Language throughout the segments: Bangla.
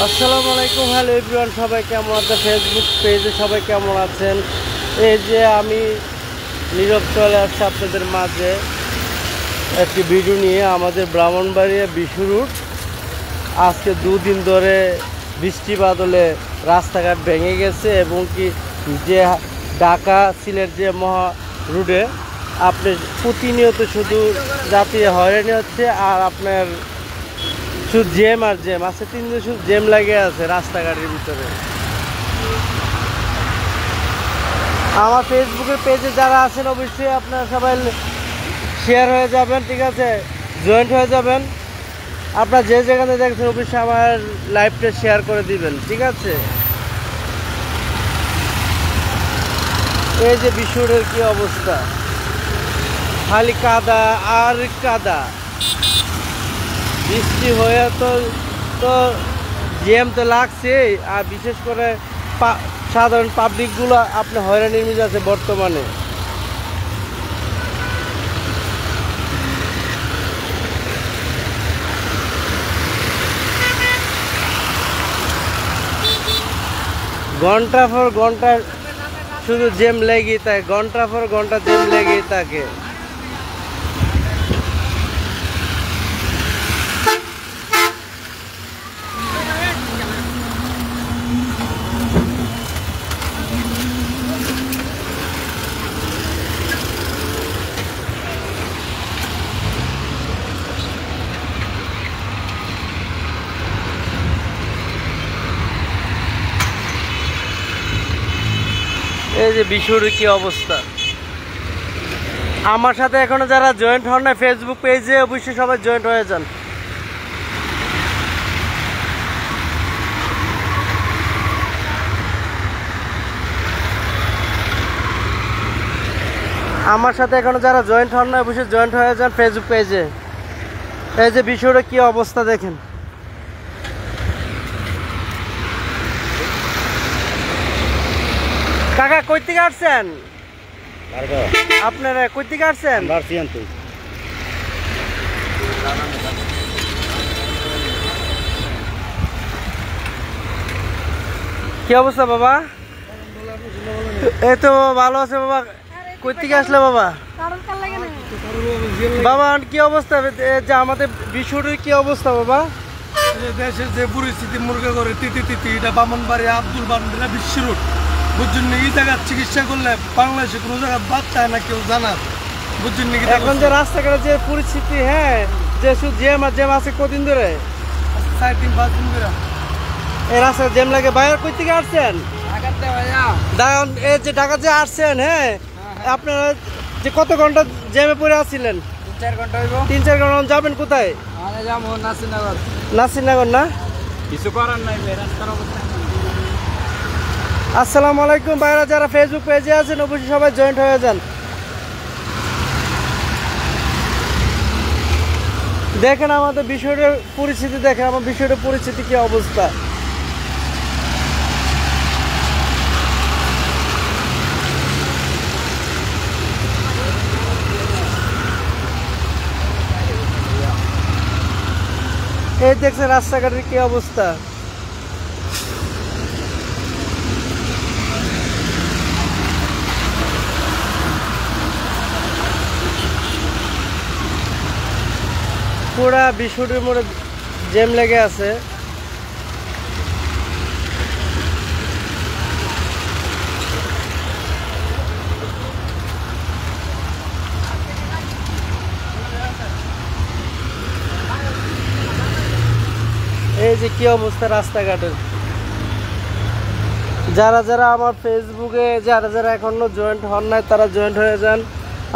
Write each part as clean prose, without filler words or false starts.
আসসালামু আলাইকুম। হ্যালো এভরিওয়ান, সবাই কেমন আছেন? ফেসবুক পেজে সবাই কেমন আছেন? এই যে আমি নীরব চলে আসছি আপনাদের মাঝে একটি ভিডিও নিয়ে। আমাদের ব্রাহ্মণবাড়িয়া বিশ্ব রুট আজকে দুদিন ধরে বৃষ্টি বাদলে রাস্তাঘাট ভেঙে গেছে এবং কি যে ঢাকা সিলেট যে মহা রুটে আপনি প্রতিনিয়ত শুধু যাত্রী হয়রানি হচ্ছে, আর আপনার শুধু জ্যাম আর জ্যাম আছে। 3 দিন শুধু জ্যাম লাগে আছে রাস্তাঘাটের ভিতরে। আমার ফেসবুকের পেজে যারা আছেন অবশ্যই আপনারা সবাই শেয়ার হয়ে যাবেন, ঠিক আছে, জয়েন্ট হয়ে যাবেন। আপনারা যে যেখানে দেখছেন অবশ্যই আমার লাইভটা শেয়ার করে দিবেন, ঠিক আছে। এই যে বিশুরের কি অবস্থা, খালি কাদা আর কাদা। বৃষ্টি হয়ে তো জ্যাম তো লাগছেই, আর বিশেষ করে সাধারণ পাবলিকগুলো আপনি হয়রানির মিজ আছে বর্তমানে। ঘন্টার পর ঘন্টা শুধু জ্যাম লেগেই থাকে, ঘন্টার পর ঘন্টা জ্যাম লেগেই থাকে। এই যে বিশুর কি অবস্থা। আমার সাথে এখনো যারা জয়েন্ট হন না ফেসবুক পেজে অবশ্যই সবাই জয়েন্ট হয়ে যান। আমার সাথে এখনো যারা জয়েন্ট হন না অবশ্যই জয়েন্ট হয়ে যান ফেসবুক পেজে। এই যে বিশুর কি অবস্থা দেখেন। কাকা কই থেকে আসছেন? আপনারা কই থেকে আসছেন? কি অবস্থা বাবা? এই তো ভালো আছে বাবা। কই থেকে আসলে বাবা? বাবা কি অবস্থা যে আমাদের বিশুর কি অবস্থা বাবা? দেশের যে পরিস্থিতি মুরগা করে তিতি এটা ব্রাহ্মণবাড়িয়া আব্দুল বান্দিরা বিশ্ব রুট বুঝছেন, এই জায়গার চিকিৎসা করলে বাংলাদেশে কোনো জায়গায় বাদ চায় না কেউ জানার, বুঝছেন নাকি? এখন যে রাস্তাঘাটের যে পরিস্থিতি, হ্যাঁ, যে শুধু জ্যাম আর জ্যাম আছে কদিন ধরে, 4-5 দিন ধরে এই রাস্তায় জ্যাম লাগে। ভাইয়া কই থেকে আসছেন? এই যে ঢাকা যে আসছেন, হ্যাঁ, আপনারা যে কত ঘন্টা জ্যামে পড়ে আসছিলেন? 3-4 ঘন্টা হইব। 3-4 ঘন্টা। যাবেন কোথায়? যাবো নাসিরনগর। নাসিরনগর না? কিছু করার নাই রাস্তার অবস্থা। আসসালামু আলাইকুম ভাইরা, যারা ফেসবুক পেজে আছেন অবশ্যই সবাই জয়েন্ট হয়ে যান। দেখেন আমাদের বিষয়টার পরিস্থিতি, দেখেন আমার বিষয়টার পরিস্থিতি কি অবস্থা। এই দেখছেন রাস্তাঘাটের কি অবস্থা। পুরা বিশুরের মোড়ে জ্যাম লেগে আছে। এই যে কি অবস্থা রাস্তাঘাটের। যারা যারা আমার ফেসবুকে যারা এখনো জয়েন্ট হন নাই তারা জয়েন্ট হয়ে যান।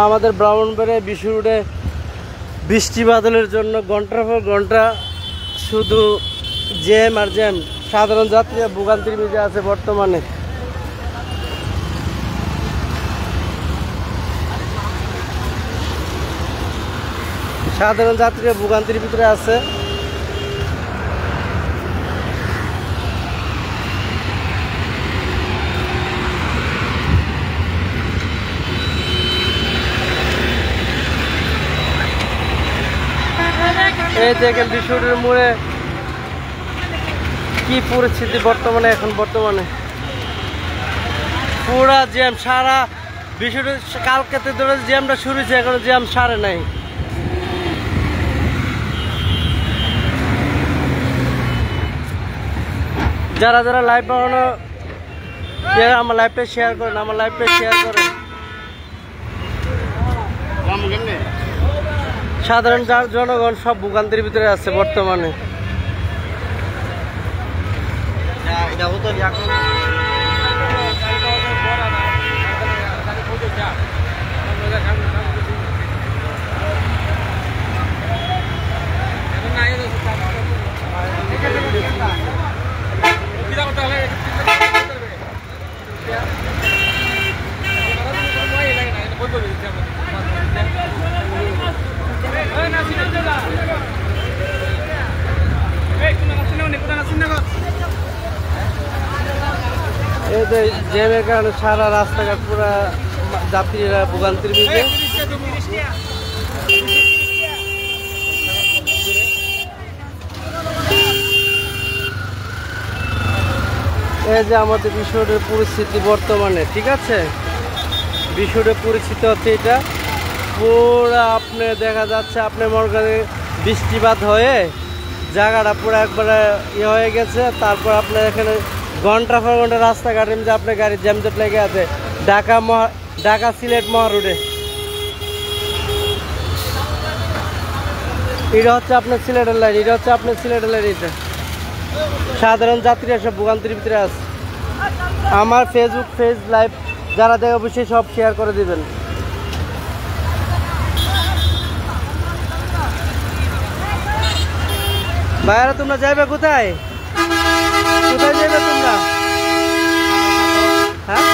আমাদের ব্রাহ্মণবাড়িয়া বিশ্ব রুটে বৃষ্টি বাদলের জন্য ঘন্টার পর ঘন্টা শুধু জ্যাম আর জ্যাম। সাধারণ যাত্রীরা ভোগান্তির মধ্যে আছে বর্তমানে। সাধারণ যাত্রীরা ভোগান্তির ভিতরে আছে। এই দেখেন বিশুরের মোড়ে কি পরিস্থিতি বর্তমানে, এখন বর্তমানে পুরা জ্যাম, সারা বিষয়টা কালকেতে ধরে জ্যামটা শুরু হয়েছে, এখনো জ্যাম সারে নাই। যারা যারা লাইভ বানানো আমার লাইভটা শেয়ার করেন, আমার লাইভটা শেয়ার করেন। সাধারণ জনগণ সব ভোগান্তির ভিতরে আছে বর্তমানে। এই যে জ্যামের কারণে সারা রাস্তাঘাট পুরা যাত্রীরা ভোগান্তির ভিতরে। এই যে আমাদের বিষয়ের পরিস্থিতি বর্তমানে, ঠিক আছে, বিষয়ের পরিস্থিতি হচ্ছে এটা পুরা। আপনি দেখা যাচ্ছে আপনি মনে করেন বৃষ্টিপাত হয়ে জায়গাটা পুরো একবারে ইয়ে হয়ে গেছে। তারপর আপনার এখানে ঘন্টার পর ঘন্টা রাস্তাঘাটে যে আপনার গাড়ির জ্যামজট লেগে আছে ঢাকা সিলেট মহারোডে। এটা হচ্ছে আপনার সিলেটের লাইন, এটা হচ্ছে আপনার সিলেটের লাইন। এটা সাধারণ যাত্রীরা সব ভোগান্তির ভিতরে আছে। আমার ফেসবুক পেজ লাইভ যারা দেখে অবশ্যই সব শেয়ার করে দিবেন। ভাইয়ারা তোমরা যাইবে কোথায়, কোথায় যাইবে তোমরা? হ্যাঁ,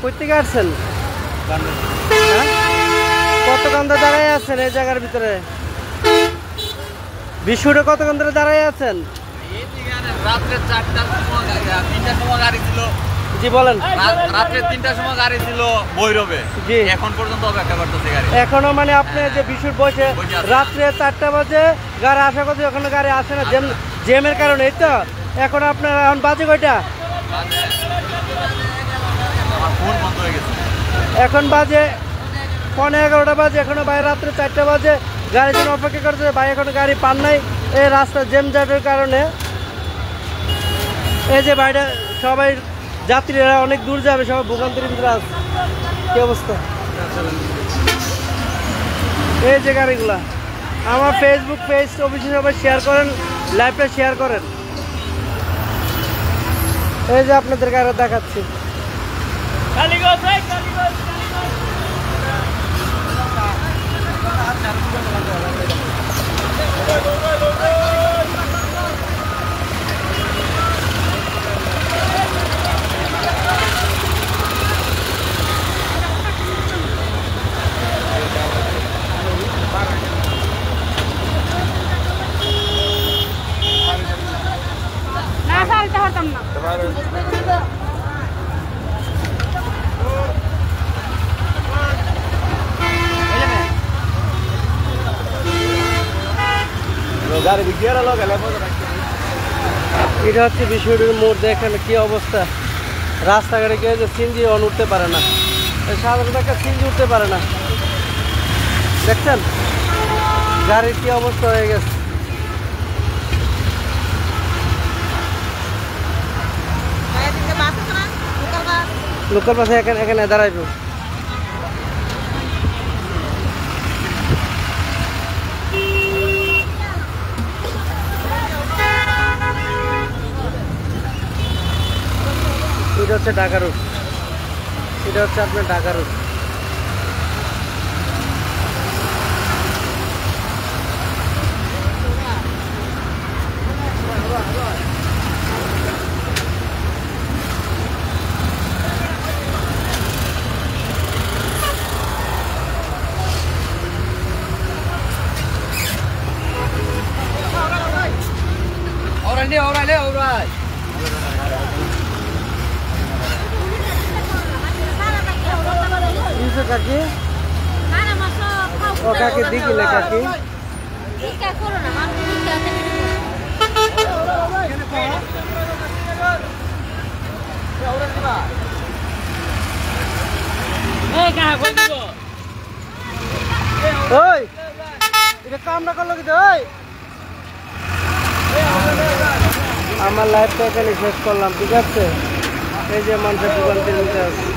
কই থেকে আসছেন? হ্যাঁ, কতক্ষণ ধরে দাঁড়াই আছেন এই জায়গার ভিতরে? বিশুরে কতক্ষণ ধরে দাঁড়াই আছেন? রাত্রে 4টার সময় 3টার সময় গাড়ি ছিল। জি বলেন। রাত্রে 3টার সময় গাড়ি ছিল ভৈরবে, জি এখন পর্যন্ত অপেক্ষা করতেছে গাড়ি। এখনো মানে আপনি যে বিশুর বসে রাত্রে 4টা বাজে গাড়ি আসা করছে, ওখানে গাড়ি আসে না জ্যামের কারণে। এই তো এখন আপনার এখন বাজে কয়টা? আমার ফোন বন্ধ হয়ে গেছে। এখন বাজে 11:15 বাজে, এখনো ভাই রাত্রে 4টা বাজে গাড়ির জন্য অপেক্ষা করছে। ভাই এখনো গাড়ি পান নাই এই রাস্তা জ্যামজাটের কারণে। এই যে ভাইটা সবাই যাত্রীরা অনেক দূর যাবে, সবাই ভোগান্তির ভিতরে আছে। কি অবস্থা? এই যে গাড়িগুলা আমার ফেসবুক পেজ অবশ্যই সবাই শেয়ার করেন, লাইভটা শেয়ার করেন। এই যে আপনাদের গাড়ি দেখাচ্ছি। এটা হচ্ছে বিষয়টির মোড়। দেখেন কি অবস্থা, রাস্তাঘাটে কেউ যে সিনজি অন উঠতে পারে না, সাধারণত একটা সিনজি উঠতে পারে না। দেখছেন গাড়ির কি অবস্থা হয়ে গেছে। লোকাল বাসে এখানে দাঁড়াইব। এটা হচ্ছে ঢাকা রুট, এটা হচ্ছে আপনার ঢাকা রুট। Alright. কাকি ও কাকি দেখি না কাকি ঠিক আছে করো না ওই এটা কামটা করলো কি ওই আমার লাইফটা এখানে শেষ করলাম ঠিক আছে এই যে মানুষের দোকান কিনতে আছে